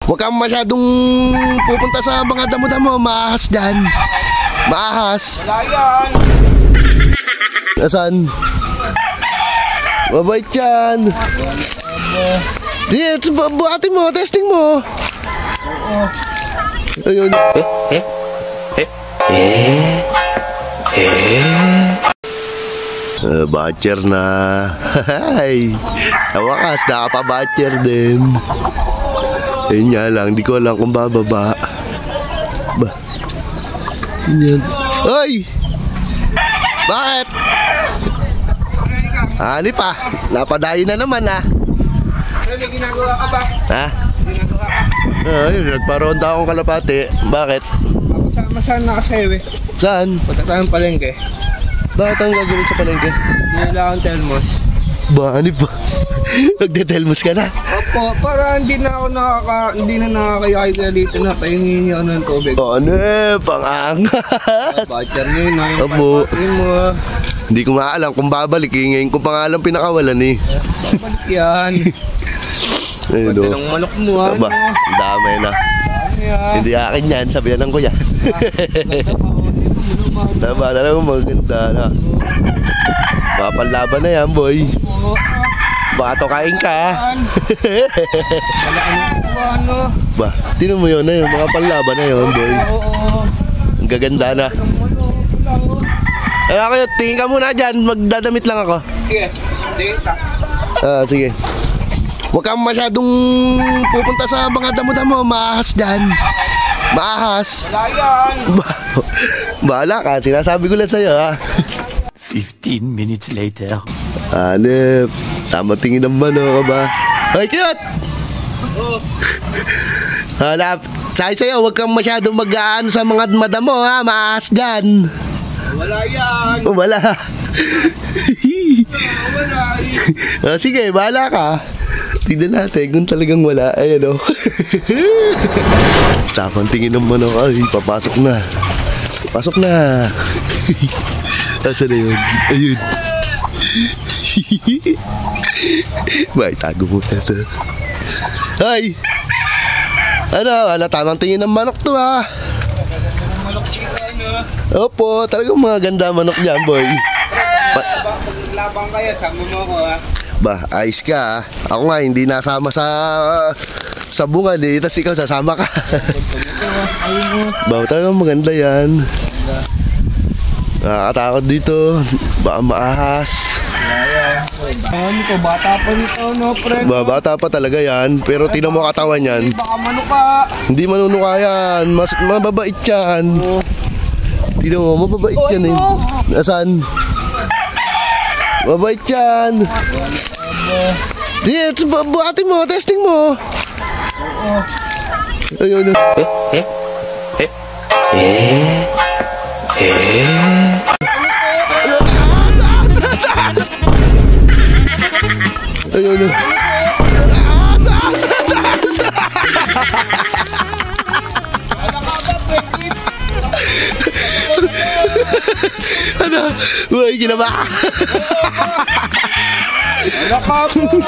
Huwag kang masyadong pupunta sa mga damo-damo. Maahas dyan. Maahas. Wala yan. Nasaan? Mabait yan. Di, buhatin mo, testing mo. Oo. Ayun. Batcher na. Hay. Tawakas, nakapa-batcher din. Ayun nga lang, di ko alam kung bababa. Ba? Yan. Hoy! Bakit? Ano pa? Napadayo na naman ah. May ginagawa ka ba? Ha? Ginagawa ka? Ayun, nagparonda akong kalapati. Bakit? Kasama saan na kasi eh. Saan? Punta tayong palengke. Bakit ang gagawin sa palengke? Kailangan telmos. Ba, ano ba? Nagde-telmos ka na? Opo, para hindi na nakakayakay dito na pahingin ako ng tubig. O ano eh, pang-angas. Batcher nyo yun, ay Opo. papatin mo. Hindi ko nga alam kung babalik eh. Ngayon ko pa nga alam pinakawalan eh. Babalik yan. Ayun Pwede o. ng manok mo, ano? Aba, dami na. Ano yan? Hindi akin yan, sabihan ng kuya. Tama, talagang maganda na. Papanlaban na yan, boy. Baka tokain ka. Ano? Ba, tinan mo yun na yun, mga panlaban na yun, boy. Oo. Ang gaganda na. Ano kayo, tingin ka muna dyan, magdadamit lang ako. Sige, data. Sige. Huwag kang masyadong pupunta sa mga damo-damo, maahas dyan. Maahas. Wala yan. Bahala ka, sinasabi ko lang sa'yo ha. 15 minutes later. Hanep, tama tingin ng manok ka ba? Ay, cute! Oo. Hanap, sa'yo, huwag kang masyadong mag-aano sa mga madamo ha, maahas dyan. Wala yan. Wala. Wala. Sige, bahala ka. Tignan natin kung talagang wala. Ayan o. Tapang tingin ng manok. Ay, papasok na. Pasok na. Asa na yun? Ayun. May tago mo na ito. Ay! Ano, tamang tingin ng manok to ha. Malok kita ano. Opo, talagang mga ganda manok dyan, boy. Labang kaya, sama mo ako ha. Ba, ayos ka ha. Ako nga, hindi nasama sa bunga eh. Tapos ikaw sasama ka. Ba, talagang maganda yan. Nakakatakot dito. Baka maahas. Ano ko, bata pa nito, no, friend? Ba, bata pa talaga yan. Pero tinan mo katawan yan. Baka manuka. Hindi manunuka yan. Mababait yan. Tinan mo, mababait yan eh. Nasaan? Mabait yan. Di, buhatin mo, testing mo. Oo. Ayun. Ayun. Ano? Uy, kinaba. Wala ka po.